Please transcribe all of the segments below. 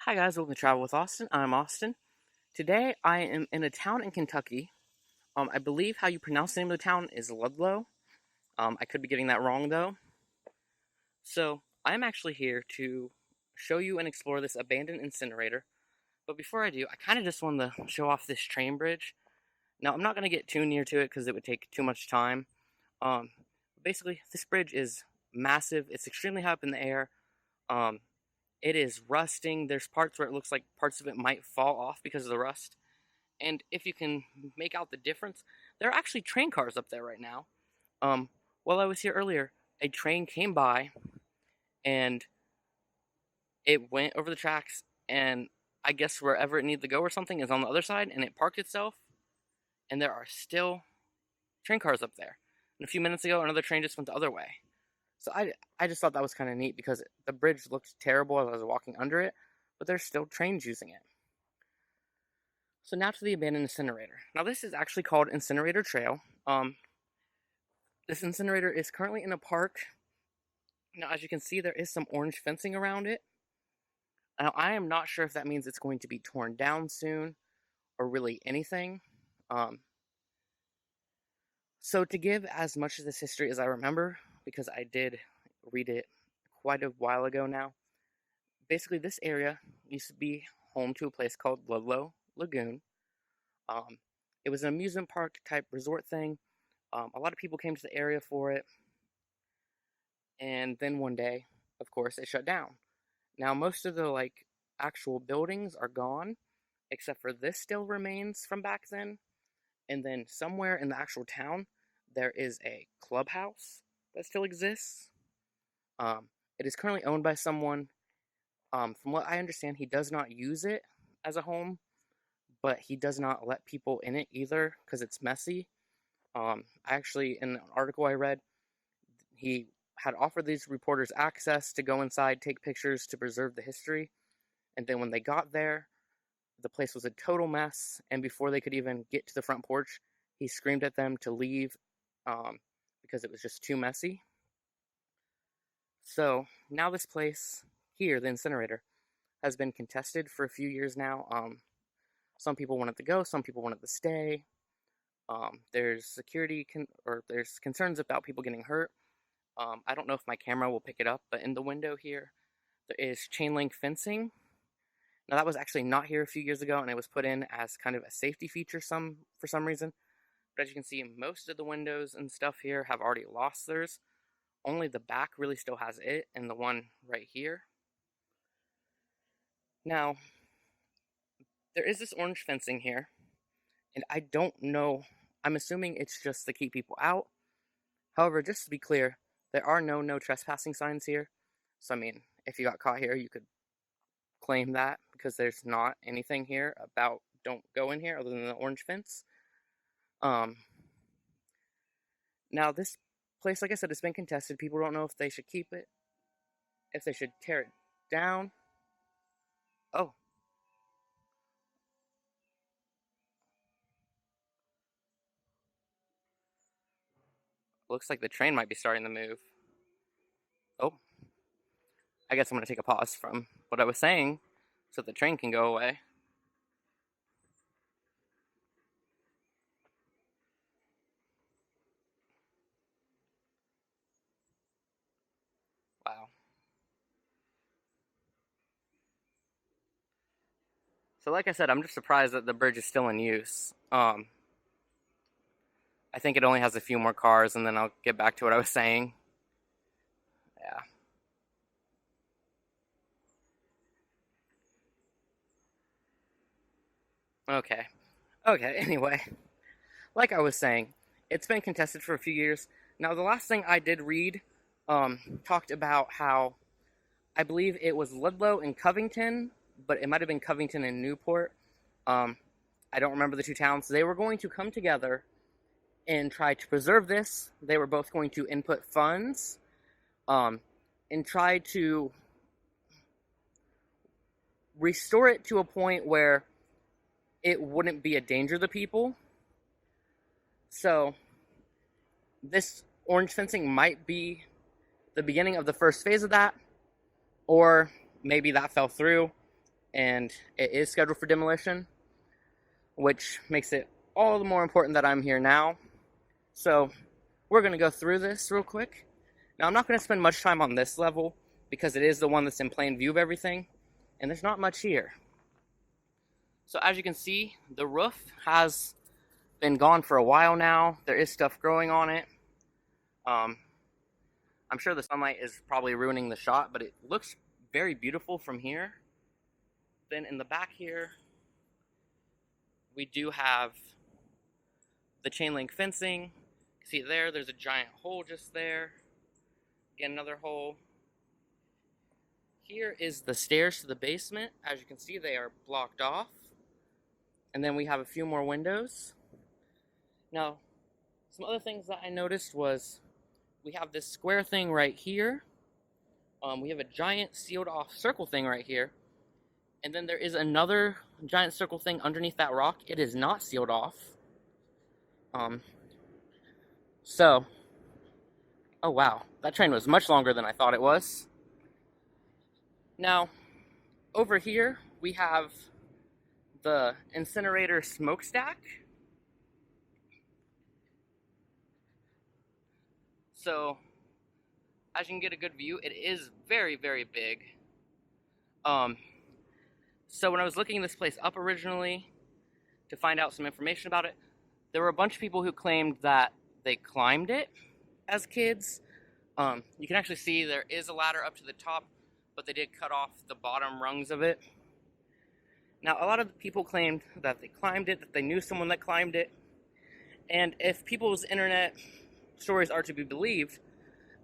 Hi guys, welcome to Travel with Austin. I'm Austin. Today I am in a town in Kentucky. I believe how you pronounce the name of the town is Ludlow. I could be getting that wrong though. So I'm actually here to show you and explore this abandoned incinerator. But before I do, I kind of just want to show off this train bridge. Now I'm not going to get too near to it because it would take too much time. Um, Basically, this bridge is massive. It's extremely high up in the air. Um, it is rusting. There's parts where it looks like parts of it might fall off because of the rust. And if you can make out the difference, there are actually train cars up there right now. While I was here earlier, a train came by and it went over the tracks, and I guess wherever it needed to go or something is on the other side, and it parked itself. And there are still train cars up there. And a few minutes ago, another train just went the other way. So I just thought that was kind of neat because the bridge looked terrible as I was walking under it, but there's still trains using it. So now to the abandoned incinerator. Now this is actually called Incinerator Trail. This incinerator is currently in a park. Now as you can see, there is some orange fencing around it. Now I am not sure if that means it's going to be torn down soon or really anything. So to give as much of this history as I remember, because I did read it quite a while ago now, basically this area used to be home to a place called Ludlow Lagoon. Um, it was an amusement park type resort thing. A lot of people came to the area for it, and then one day, of course, it shut down. Now most of the actual buildings are gone, except for this still remains from back then. And then somewhere in the actual town, there is a clubhouse that still exists. It is currently owned by someone. From what I understand, he does not use it as a home, but he does not let people in it either because it's messy. Actually, in an article I read, he had offered these reporters access to go inside, take pictures to preserve the history. And then when they got there, the place was a total mess. And before they could even get to the front porch, he screamed at them to leave because it was just too messy. So now this place here, the incinerator, has been contested for a few years now. Some people wanted to go, some people wanted to stay. There's there's concerns about people getting hurt. I don't know if my camera will pick it up, but in the window here, there is chain link fencing. Now that was actually not here a few years ago, and it was put in as kind of a safety feature for some reason. But as you can see, most of the windows and stuff here have already lost theirs. Only the back really still has it, and the one right here. Now, there is this orange fencing here, and I don't know. I'm assuming it's just to keep people out. However, just to be clear, there are no trespassing signs here. So, I mean, if you got caught here, you could claim that because there's not anything here about don't go in here other than the orange fence. Now this place, like I said, it's been contested. People don't know if they should keep it, if they should tear it down. Oh, looks like the train might be starting to move. Oh, I guess I'm going to take a pause from what I was saying so the train can go away. Wow. So like I said, I'm just surprised that the bridge is still in use. I think it only has a few more cars, and then I'll get back to what I was saying. Yeah. Okay. Okay, anyway. Like I was saying, it's been contested for a few years. Now, the last thing I did read talked about how I believe it was Ludlow and Covington, but it might have been Covington and Newport. Um, I don't remember the two towns. They were going to come together and try to preserve this. They were both going to input funds um, and try to restore it to a point where it wouldn't be a danger to people. So, this orange fencing might be the beginning of the first phase of that, or maybe that fell through. and it is scheduled for demolition, which makes it all the more important that I'm here now. So we're going to go through this real quick. Now, I'm not going to spend much time on this level because it is the one that's in plain view of everything, and there's not much here. So as you can see, the roof has been gone for a while now. There is stuff growing on it. I'm sure the sunlight is probably ruining the shot, but it looks very beautiful from here. Then in the back here, we do have the chain link fencing. See there's a giant hole just there. Again, another hole. Here is the stairs to the basement. As you can see, they are blocked off. And then we have a few more windows. Now, some other things that I noticed was we have this square thing right here. We have a giant sealed off circle thing right here. And then there is another giant circle thing underneath that rock. It is not sealed off. Oh wow, that train was much longer than I thought it was. Now, over here, we have the Incinerator smokestack. So, as you can get a good view, it is very, very big. So when I was looking this place up originally to find out some information about it, there were a bunch of people who claimed that they climbed it as kids. You can actually see there is a ladder up to the top, but they did cut off the bottom rungs of it. Now, a lot of people claimed that they climbed it, that they knew someone that climbed it. And if people's internet stories are to be believed,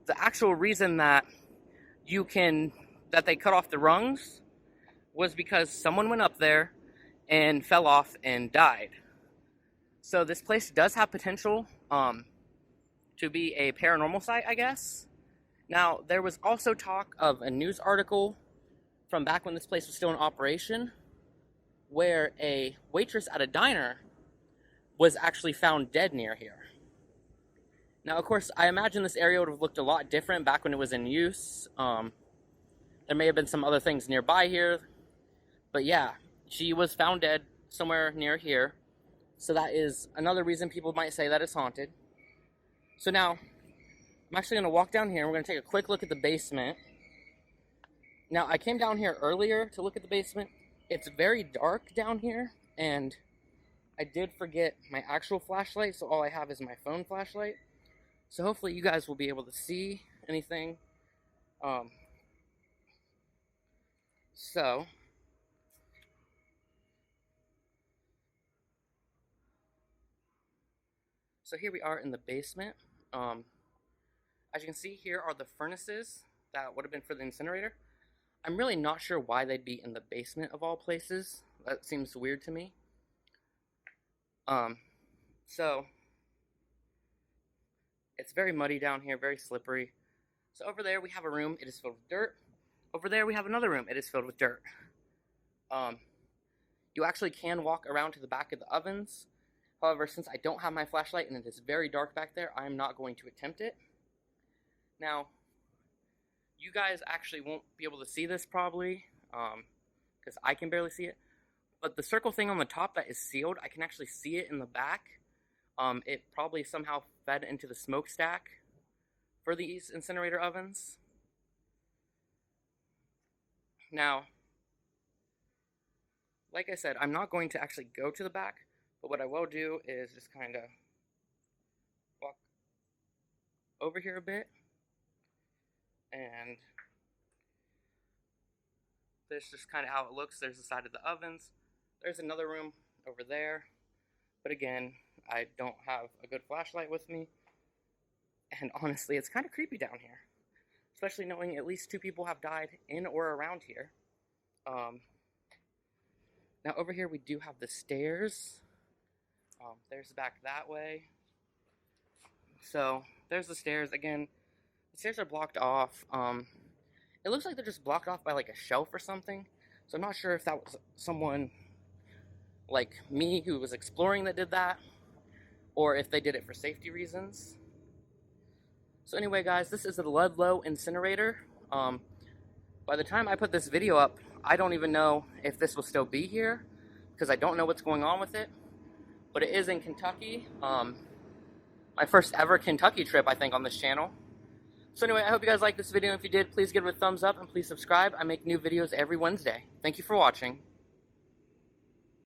the actual reason that they cut off the rungs was because someone went up there and fell off and died. So this place does have potential to be a paranormal site, I guess. Now, there was also talk of a news article from back when this place was still in operation, where a waitress at a diner was actually found dead near here. Now, of course, I imagine this area would have looked a lot different back when it was in use. There may have been some other things nearby here. But yeah, she was found dead somewhere near here. So that is another reason people might say that it's haunted. So now, I'm actually going to walk down here and we're going to take a quick look at the basement. Now, I came down here earlier to look at the basement. It's very dark down here, and I did forget my actual flashlight, so all I have is my phone flashlight. So hopefully you guys will be able to see anything. So here we are in the basement. As you can see, here are the furnaces that would have been for the incinerator. I'm really not sure why they'd be in the basement of all places. That seems weird to me. So it's very muddy down here, very slippery. So over there we have a room, it is filled with dirt. Over there we have another room, it is filled with dirt. You actually can walk around to the back of the ovens. However, since I don't have my flashlight and it is very dark back there, I'm not going to attempt it. Now, you guys actually won't be able to see this probably, because I can barely see it. But the circle thing on the top that is sealed, I can actually see it in the back. It probably somehow fed into the smokestack for these incinerator ovens. Now, like I said, I'm not going to actually go to the back, but what I will do is just kind of walk over here a bit, and this is just kind of how it looks. There's the side of the ovens. There's another room over there, but again, I don't have a good flashlight with me, and honestly, it's kind of creepy down here, especially knowing at least 2 people have died in or around here. Now over here we do have the stairs. There's the back that way. So there's the stairs. Again, the stairs are blocked off. It looks like they're just blocked off by like a shelf or something. So I'm not sure if that was someone like me who was exploring that did that, or if they did it for safety reasons. So anyway, guys, this is the Ludlow Incinerator. By the time I put this video up, I don't even know if this will still be here, because I don't know what's going on with it. But it is in Kentucky. My first ever Kentucky trip, I think, on this channel. So anyway, I hope you guys liked this video. If you did, please give it a thumbs up and please subscribe. I make new videos every Wednesday. Thank you for watching.